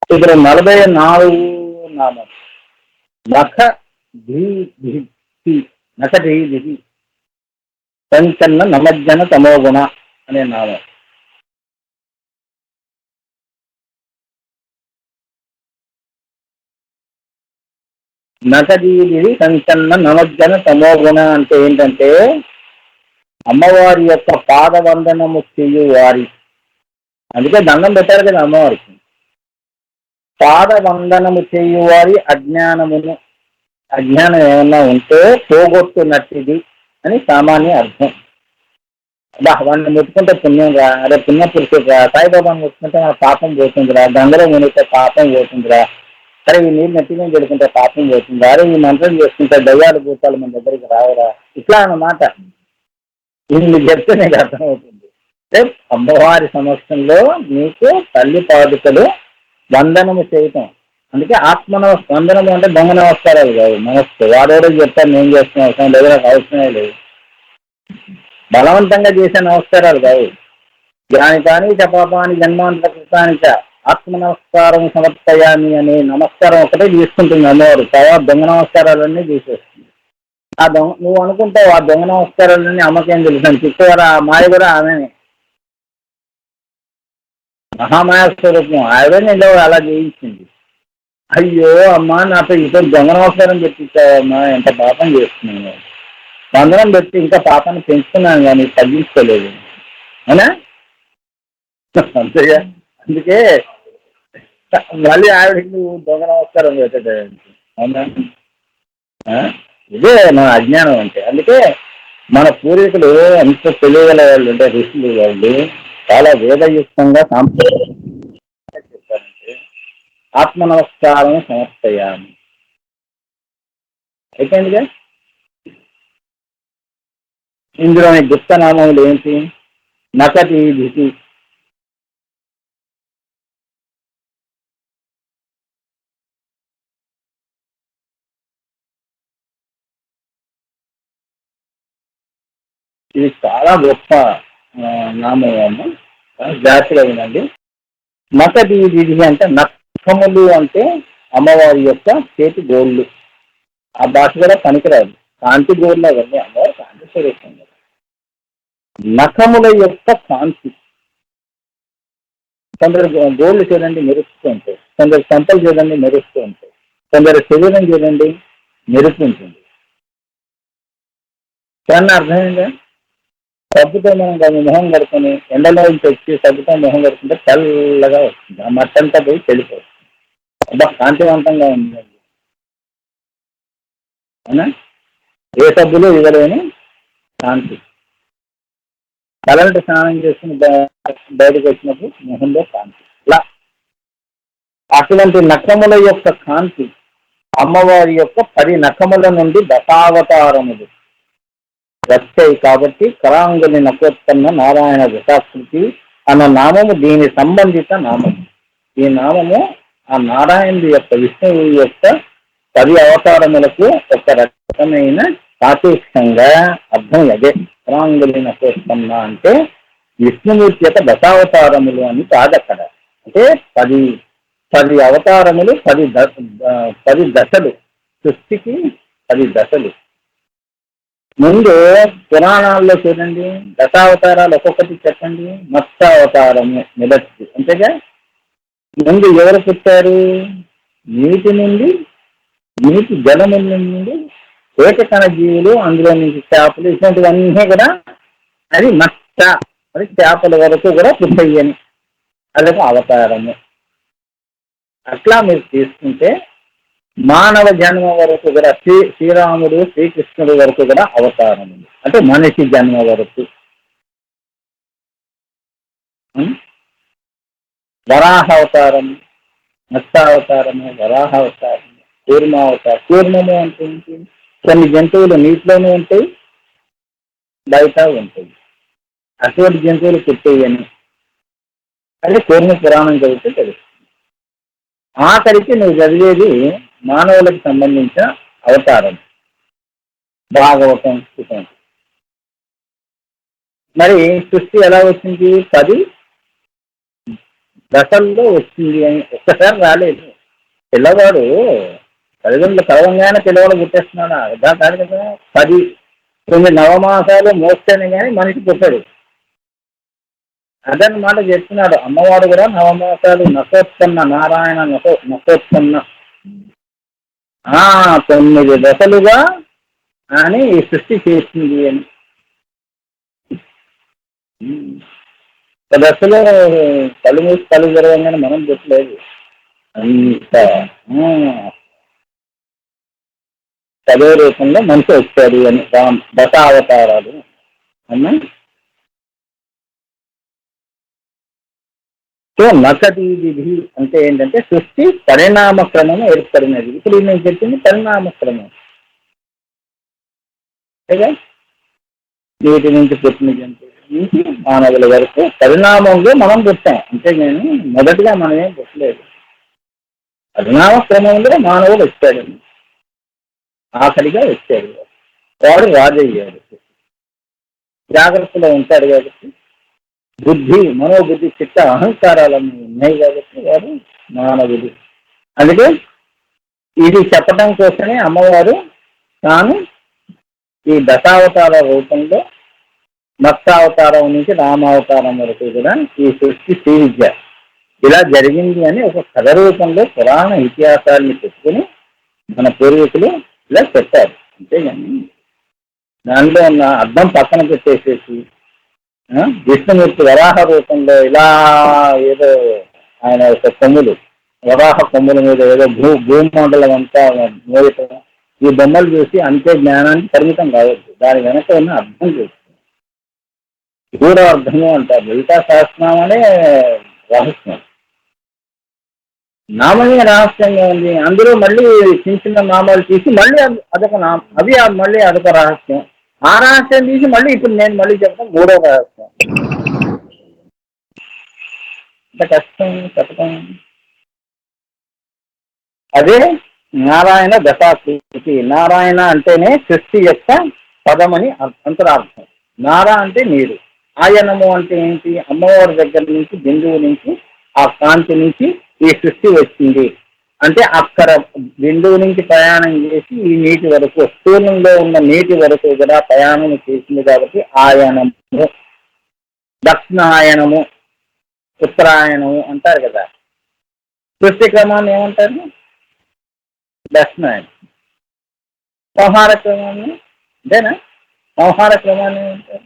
ఇప్పుడు 44 నామం. నఖ ధీ ధి నఖ ధీ ధి సంచన్న నమజ్జన తమోగుణ అనే నామం. నఖదీది సంచన్న నమజ్జన తమోగుణ అంటే ఏంటంటే అమ్మవారి యొక్క పాదవందనము చెయ్యి వారి, అందుకే దండం పెట్టారు కదా అమ్మవారికి. పాదవందనము చేయువారి అజ్ఞానమును, అజ్ఞానం ఏమన్నా ఉంటే పోగొట్టునట్టిది అని సామాన్య అర్థం. వాడిని ముట్టుకుంటే పుణ్యం రా, అదే పుణ్యం పురుషుడురా, సాయిబాబాను ముట్టుకుంటే మన పాపం పోతుందిరా, గంగలో మునిగితే పాపం పోతుందిరా, అరే ఈ నీళ్ళు నెత్తి మీద పెడుకుంటే పాపం పోతుందా, అరే ఈ మంత్రం చేసుకుంటే దయ్యాలు భూతాలు మన దగ్గరికి రావురా, ఇట్లా అన్నమాట. ఇది చెప్తే నీకు అర్థమవుతుంది. అమ్మవారి సమక్షంలో నీకు తల్లి పాదుకలు వందనము చేయటం. అందుకే వందనము అంటే దొంగ నమస్కారాలు కాదు. నమస్తే వాడేదో చెప్తాను నేను చేస్తున్న అవసరం లేదు, నాకు అవసరమే లేదు. బలవంతంగా చేసే నమస్కారాలు కావు. జ్ఞానికాని చ పాపాని జన్మాంతర కృతాని చ ఆత్మ నమస్కారం సమర్పయామి అనే నమస్కారం ఒకటే తీసుకుంటుంది అమ్మవారు. తర్వాత దొంగ నమస్కారాలన్నీ తీసేస్తుంది. నువ్వు అనుకుంటావు ఆ దొంగ నమస్కారాలన్నీ అమ్మకేం తెలుసు, చిక్కువర ఆ మాయ కూడా ఆమెనే, మహామాయ స్వరూపం. ఆవిడే నేను అలా చేయించింది. అయ్యో అమ్మా నాతో ఇప్పుడు దొంగ నమస్కారం పెట్టించావమ్మా, ఎంత పాపం చేస్తున్నాను, వందనం పెట్టి ఇంకా పాపాన్ని పెంచుతున్నాను కానీ తగ్గించుకోలేదు అవునా. అంతేగా, అందుకే మళ్ళీ ఆవిడకి నువ్వు దొంగ నమస్కారం పెట్టేదానికి అవునా. ఇదే మన అజ్ఞానం అంటే. అందుకే మన పూర్వీకులు ఎంత తెలియగల వాళ్ళు అంటే ఋషులు వాళ్ళు చాలా వేదయుక్తంగా సాంప్రదాయం చెప్పారంటే ఆత్మ నమస్కారం సమర్పయామి అయిపోయిందిగా. ఇందులోని గుప్తనామములు ఏంటి? నకటి ధితి, ఇది చాలా గొప్ప నామం, జాగ్రత్తగా వినండి. నకటి ధితి అంటే నఖములు అంటే అమ్మవారి యొక్క చేతి గోళ్ళు. ఆ భాష కూడా పనికిరాదు, కాంతి గోళ్ళ అవన్నీ అమ్మవారి కాంతి స్వరూపం. నఖముల యొక్క కాంతి. కొందరు గోళ్ళు చూడండి మెరుస్తూ ఉంటాయి, కొందరు సంతలు చూడండి మెరుస్తూ ఉంటాయి, కొందరు శరీరం చూడండి మెరుస్తూ ఉంటుంది. కానీ అర్థమైందా? సబ్బుతో మనం దాన్ని మొహం కడుకొని ఎండలో తెచ్చి సబ్బుతో మొహం కడుకుంటే తెల్లగా వస్తుంది, ఆ మట్టంతా పోయి చెడిపోతుంది. అబ్బా కాంతివంతంగా ఉందండి అవునా. ఏ సబ్బులు ఇవ్వలేని కాంతి. తలంటి స్నానం చేసుకుని బయటకు వచ్చినప్పుడు మొహంలో కాంతి. ఇలా అటువంటి నఖముల యొక్క కాంతి అమ్మవారి యొక్క 10 నఖముల నుండి దశావతారములు వచ్చాయి. కాబట్టి కరాంగుని నకోత్పన్న నారాయణ దశాకృతి అన్న నామము దీని సంబంధిత నామము. ఈ నామము ఆ నారాయణుడి యొక్క విష్ణువు యొక్క 10 అవతారములకు ఒక రకమైన సాపేక్షంగా అర్థం. అదే కరాంగుని నకోత్పన్న అంటే విష్ణుమూర్తి యొక్క దశావతారములు అని కాదు అక్కడ. అంటే 10 అవతారములు, 10 దశలు. సృష్టికి 10 దశలు. ముందు పురాణాల్లో చూడండి, దశావతారాలు ఒక్కొక్కటి చెప్పండి. మత్స్యావతారము నిలచ్చి, అంతేగా. ముందు ఎవరు పుట్టారు? నీటి నుండి, నీటి జలము నుండి ఏకకణ జీవులు, అందులో నుంచి చేపలు, ఇటువంటివన్నీ కూడా అది మత్స్య, అది చేపల వరకు కూడా పుట్టయ్యని, అదొక అవతారము. అట్లా మీరు తీసుకుంటే మానవ జన్మ వరకు కూడా శ్రీరాముడు శ్రీకృష్ణుడు వరకు కూడా అవతారములు, అంటే మనిషి జన్మ వరకు. వరాహ అవతారము, మత్స్యావతారము, వరాహ అవతారము, కూర్మావతారం. కూర్మము అంటే ఏంటి? కొన్ని జంతువులు నీటిలోనే ఉంటాయి, బయట ఉంటాయి. అటువంటి జంతువులు పుట్టేయని అది కూర్మ పురాణం చదివితే తెలుస్తుంది. ఆఖరికి నువ్వు చదివేది మానవులకు సంబంధించిన అవతారం, భాగవతం. మరి సృష్టి ఎలా వచ్చింది? 10 దశల్లో వచ్చింది అని ఒక్కసారి రాలేదు. పిల్లవాడు తల్లిదండ్రులు కలవంగానే పిల్లవాడు పుట్టేస్తున్నాడు అదా కాదు కదా. 10 నవమాసాలు మోస్తేనే కానీ మనిషి పుట్టాడు. అదన్నమాట చెప్తున్నాడు. అమ్మవాడు కూడా నవమాసాలు నశోత్పన్న నారాయణ నశోత్పన్న 9 దశలుగా అని ఈ సృష్టి చేసింది అని. దశలో కళ్ళు మూసి కళ్ళు జరగగానే మనం పుట్టలేదు. అంత చదువు రూపంలో మనిషి వచ్చాడు అని దశ అవతారాలు అన్నా. సో నకటి విధి అంటే ఏంటంటే సృష్టి పరిణామ క్రమం ఏర్పడినది. ఇప్పుడు నేను చెప్పింది పరిణామ క్రమం. నీటి నుంచి పుట్టిన జంతువుల నుంచి మానవుల వరకు పరిణామంలో మనం పుట్టాం. అంటే నేను మొదటిగా మనమేం పుట్టలేదు. పరిణామ క్రమంలో మానవుడు వచ్చాడు, ఆఖరిగా వచ్చాడు. వాడు రాజు అయ్యాడు. జాగ్రత్తలో ఉంటాడు కాబట్టి బుద్ధి మనోబుద్ధి చిత్త అహంకారాలన్నీ ఉన్నాయి కాబట్టి వాడు మానవుడు. అందుకే ఇది చెప్పడం కోసమే అమ్మవారు తాను ఈ దశావతార రూపంలో మత్స్యావతారం నుంచి రామావతారం వరకు కూడా ఈ సృష్టి శ్రీ విద్య ఇలా జరిగింది అని ఒక కథ రూపంలో పురాణ ఇతిహాసాన్ని పెట్టుకుని మన పూర్వీకులు ఇలా చెప్పారు. అంతేగాని దానిలో ఉన్న అర్థం పక్కన పెట్టేసేసి విష్ణుమూర్తి వరాహ రూపంలో ఇలా ఏదో ఆయన యొక్క కొమ్ములు వరాహ కొమ్ముల మీద ఏదో భూమండలం అంతా మోయటం, ఈ బొమ్మలు చూసి అంతే జ్ఞానానికి పరిమితం కావచ్చు. దాని వెనక ఉన్న అర్థం చూస్తుంది. గూఢ అర్థము అంటారు. లలితా సహస్రనామం అనే రహస్యం. నామమే రహస్యంగా ఉంది. అందులో మళ్ళీ చిన్న చిన్న నామాలు తీసి మళ్ళీ అదొక నామం, అవి మళ్ళీ అదొక రహస్యం. ఆ రహస్యం తీసి మళ్ళీ ఇప్పుడు నేను మళ్ళీ చెప్తాను 3వ రహస్యం. అంత కష్టం చెప్పడం. అదే నారాయణ దశాకృతి. నారాయణ అంటేనే సృష్టి యొక్క పదమని అంతరార్థం. నారా అంటే నీరు, ఆయనము అంటే ఏంటి? అమ్మవారి దగ్గర నుంచి బిందువు నుంచి ఆ కాంతి నుంచి ఈ సృష్టి వచ్చింది అంటే అక్కడ బిందువు నుంచి ప్రయాణం చేసి ఈ నీటి వరకు స్థూలంలో ఉన్న నీటి వరకు కూడా ప్రయాణం చేసింది కాబట్టి ఆయనము, దక్షిణాయనము, ఉత్తరాయణము అంటారు కదా. సృష్టి క్రమాన్ని ఏమంటారు? దక్షిణాయనం. సంహార క్రమాన్ని అంతేనా? సంహార క్రమాన్ని ఏమంటారు?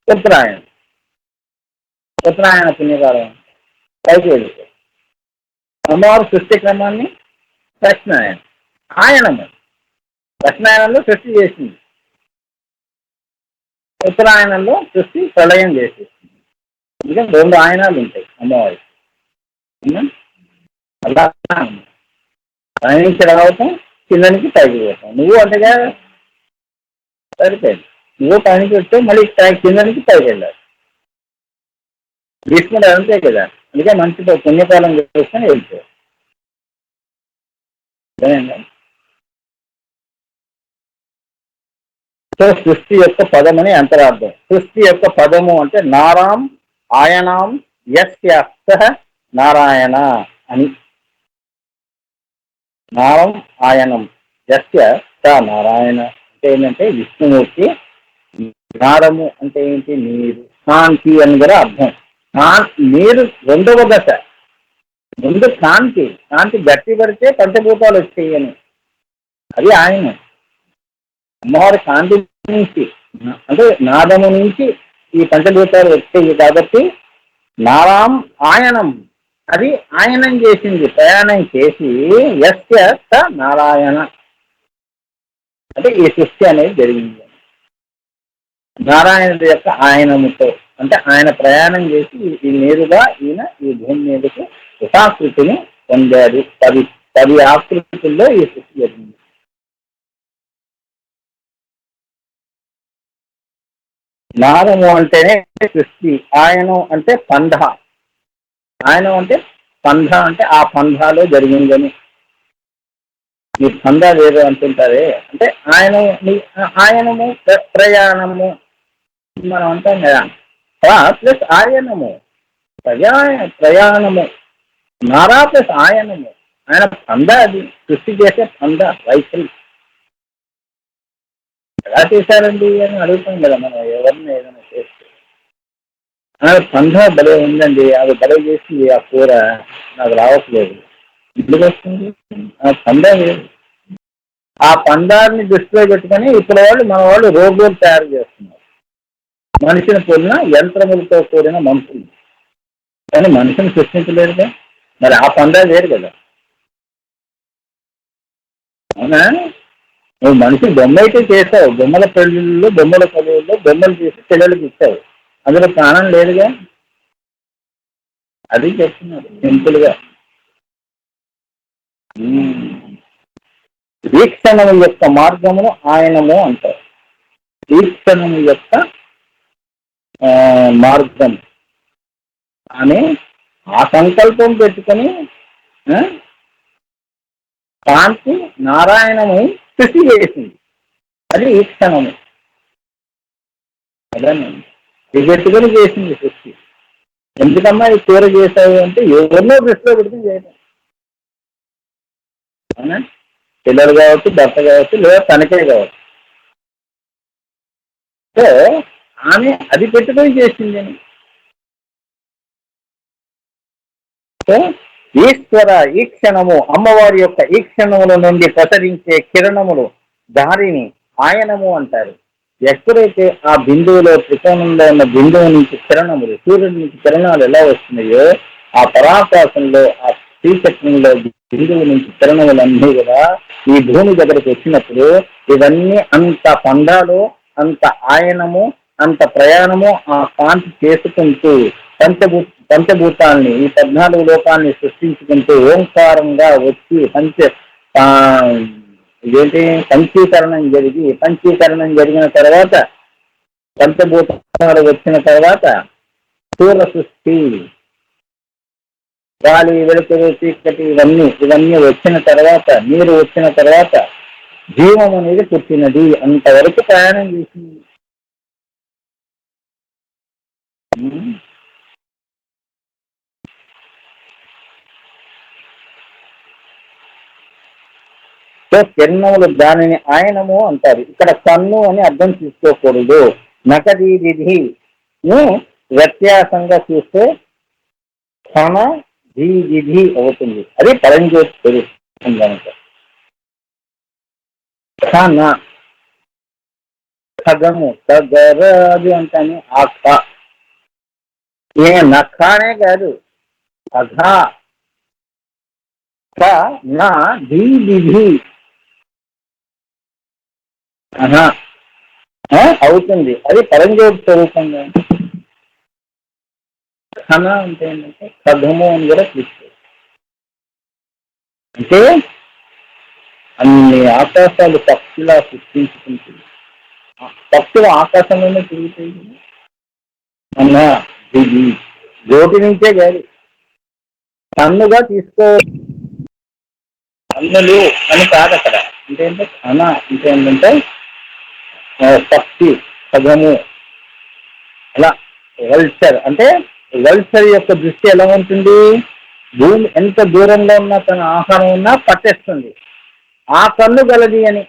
ఉత్తరాయణం. ఉత్తరాయణ పుణ్యకాలం పైకి వెళ్తారు. అమ్మవారు సృష్టి క్రమాన్ని దక్షిణాయనం. ఆయనము దక్షిణాయనంలో సృష్టి చేసింది, ఉత్తరాయణంలో సృష్టి ప్రళయం చేసేసింది. ఇంకా 2 ఆయనాలు ఉంటాయి అమ్మవారికి. అలా పైనుంచి రావటం, కింద నుంచి పైకి పోతాం. నువ్వు అంతగా సరిపోయింది. నువ్వు పైనుంచి వస్తే మళ్ళీ కింద నుంచి పైకి వెళ్ళాలి. భీష్ముడు అంతే కదా. అందుకే మంచితో పుణ్యకాలం చేసుకొని వెళ్తారు. సో సృష్టి యొక్క పదమని అంతరార్థం. సృష్టి యొక్క పదము అంటే నారాం ఆయనాం యస్య నారాయణ అని. నారం ఆయనం యస్య స నారాయణ అంటే ఏంటంటే విష్ణుమూర్తి. నారము అంటే ఏంటి? నీరు, కాంతి అని కూడా అర్థం. నీరు 2వ దశ. ముందు కాంతి, కాంతి గట్టి పడితే పంచభూతాలు వచ్చాయి అని. అది ఆయన. అమ్మవారి కాంతి నుంచి అంటే నాదము నుంచి ఈ పంచభూతాలు వచ్చాయి కాబట్టి నారాం ఆయనం, అది ఆయనం చేసింది, ప్రయాణం చేసి యస్య స నారాయణ అంటే ఈ సృష్టి అనేది జరిగింది. నారాయణుడి యొక్క ఆయనముతో అంటే ఆయన ప్రయాణం చేసి ఈ నేరుగా ఈయన ఈ భూమి మీదకి యథాకృతిని పొందాడు. 10 ఆకృతుల్లో ఈ సృష్టి జరిగింది. నారము అంటేనే సృష్టి, ఆయనం అంటే పంధ. ఆయనం అంటే పంధ అంటే ఆ పంధాలో జరిగిందని. ఈ పంధ వేరు అంటుంటారే అంటే ఆయనము ప్రయాణము మనం అంటాం కదా. ప్లస్ ఆయనము ప్రయాణము నారా ప్లస్ ఆయనము, ఆయన పంద, అది సృష్టి చేసే పంద వైఖరి ఎలా చేశారండి అని అడుగుతాం కదా మనం ఎవరిని ఏదైనా చేస్తే. పంద భలే ఉందండి, అది భలే చేసింది, ఆ కూర నాకు రావట్లేదు, ఎందుకు వస్తుంది ఆ పంద. ఆ పందాన్ని దృష్టిలో పెట్టుకొని ఇప్పుడు మన వాళ్ళు రోబోలు తయారు చేస్తున్నారు, మనిషిని కూడిన యంత్రములతో కూడిన మనుషులు, కానీ మనిషిని సృష్టించలేదుగా. మరి ఆ పందా వేరు కదా. అవునా, నువ్వు మనిషి బొమ్మ అయితే చేస్తావు, బొమ్మల పెళ్ళిళ్ళు బొమ్మల కొలువుల్లో బొమ్మలు చేసి పిల్లలకి ఇస్తావు, అందులో ప్రాణం లేదుగా. అది చెప్తున్నారు సింపుల్గా. వీక్షణము యొక్క మార్గమును ఆయనము అంటారు. వీక్షణము యొక్క మార్గం అని ఆ సంకల్పం పెట్టుకొని కాంతి నారాయణము సృష్టి చేసింది, అది వీక్షణము. అదని ఇది పెట్టుకొని చేసింది సృష్టి. ఎందుకమ్మా ఈ కూర చేశావు అంటే ఎవరినో దృష్టిలో పెట్టుకుని చేయడం. అవునా, పిల్లలు కావచ్చు, భర్త కావచ్చు, లేదా తనకే కావచ్చు. సో ఆమె అది పెట్టుకొని చేసింది అని. సో ఈశ్వర ఈ క్షణము, అమ్మవారి యొక్క ఈ క్షణముల నుండి ప్రసరించే కిరణములు దారిని ఆయనము అంటారు. ఎక్కడైతే ఆ బిందువులో త్రికోణంలో ఉన్న బిందువు నుంచి కిరణములు, సూర్యుడి నుంచి కిరణాలు ఎలా వస్తున్నాయో, ఆ పరాకాశంలో ఆ శ్రీచక్రంలో బిందువు నుంచి కిరణములన్నీ కూడా ఈ భూమి దగ్గరకు వచ్చినప్పుడు ఇవన్నీ అంత పండాలో, అంత ఆయనము, అంత ప్రయాణము ఆ కాంతి చేసుకుంటూ పంచభూతాల్ని, ఈ 14 లోకాల్ని సృష్టించుకుంటూ ఓంకారంగా వచ్చి ఇదేంటి పంచీకరణం జరిగిన తర్వాత, పంచభూతాలు వచ్చిన తర్వాత స్థూల సృష్టి, గాలి, వెలుతురు, చీకటి, ఇవన్నీ వచ్చిన తర్వాత, నీరు వచ్చిన తర్వాత జీవం అనేది పుట్టినది. అంతవరకు ప్రయాణం చేసింది. సో కిరణములు దానిని ఆయనము అంటారు. ఇక్కడ కన్ను అని అర్థం తీసుకోకూడదు. నకదీది వ్యత్యాసంగా చూస్తే క్షణ దీది అవుతుంది, అది పరంజ్యోతి తెలుస్తుంది కనుక. ఖన ఖగము ఖగరది అంటాను. ఆ ఏ నఖానే కాదు, అఘా నా దీది అవుతుంది, అది పరంజ్యోతి స్వరూపంగా. ఖన అంటే ఏంటంటే ఖగము అని కూడా తీసుకో. అంటే అన్ని ఆకాశాలు పక్షులా సృష్టించుకుంటుంది. పక్షులు ఆకాశంలోనే తిరుగుతాయి. అన్న దిగి జ్యోతి నుంచే కాదు, కన్నుగా తీసుకో. కన్నులు అని కాదు అక్కడ. అంటే ఖన అంటే ఏంటంటే పక్షి, ఖగము, అలా. వల్చర్ అంటే వల్చర్ యొక్క దృష్టి ఎలా ఉంటుంది? భూమి ఎంత దూరంలో ఉన్నా తన ఆహారం ఉన్నా పట్టేస్తుంది, ఆ కన్ను గలది అని.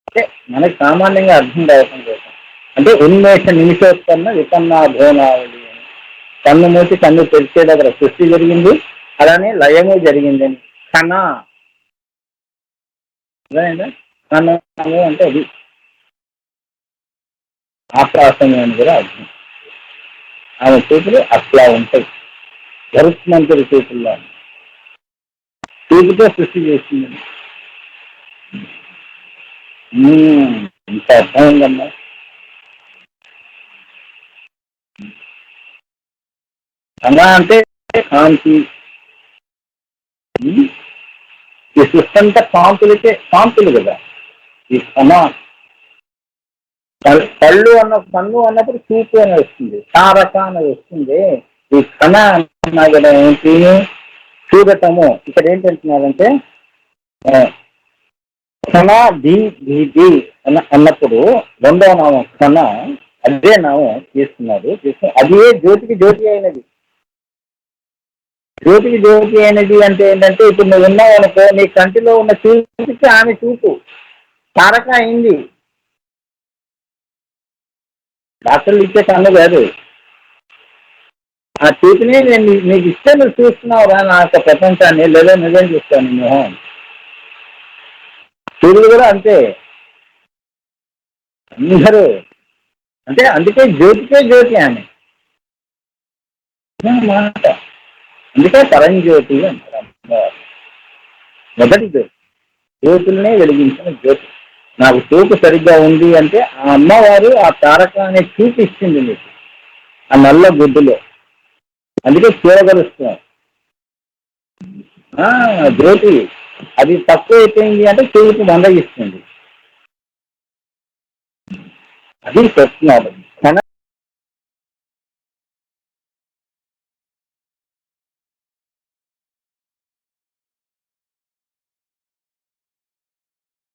అంటే మనకి సామాన్యంగా అర్థం కావటం కోసం, అంటే ఉన్మేష నిమిషోత్పన్న విపన్నా భోనావళి అని. కన్ను మూసి కన్ను తెరిచే దగ్గర సృష్టి జరిగింది, అలానే లయము జరిగిందని. ఖన ఖనము అంటే అది ఆకాశం అని కూడా అర్థం. ఆమె చేతులు అట్లా ఉంటాయి, గరుత్మంతుడి చేతుల్లో చూపుతో సృష్టి చేసిందని. ఇంత అర్థమైందమ్మా. ఖన అంటే కాంతి. ఈ సృష్టి అంతా కాంతులు కదా. ఈ ఖన కళ్ళు కన్ను అన్నప్పుడు చూపు అని వస్తుంది, తారక అనేది వస్తుంది. ఈ ఖన అన్నా కదా ఏంటి? చూడటము. ఇక్కడ ఏంటంటున్నారంటే ఖన ది అన్నప్పుడు రెండవ నామం ఖన, అదే నామం తీసుకున్నారు. అదే జ్యోతికి జ్యోతి అయినది. జ్యోతికి జ్యోతి అనేది అంటే ఏంటంటే ఇప్పుడు నువ్వు ఉన్నావు అనుకో, నీ కంటిలో ఉన్న చూపుకి ఆమె చూపు తారక అయింది. డాక్టర్లు ఇచ్చే కన్ను కాదు, ఆ చూపుని నేను నీకు ఇస్తే నువ్వు చూస్తున్నావు రా నా యొక్క ప్రపంచాన్ని, లేదా నిజం చూస్తాను మొహం. సూర్యుడు కూడా అంతే, అందరూ అంటే అందుకే జ్యోతికే జ్యోతి ఆమె మాట. అందుకే పరంజ్యోతి అంటారు. మొదటి జ్యోతి, జ్యోతుల్నే వెలిగించిన జ్యోతి. నాకు చూపు సరిగ్గా ఉంది అంటే ఆ అమ్మవారు ఆ తారక అనే చూపు ఇచ్చింది మీకు ఆ నల్ల గుడ్డులో. అందుకే చూడగలుస్తున్నాం జ్యోతి. అది తక్కువ అయిపోయింది అంటే చూపు మందగిస్తుంది. అది చెప్తున్నారు. కణ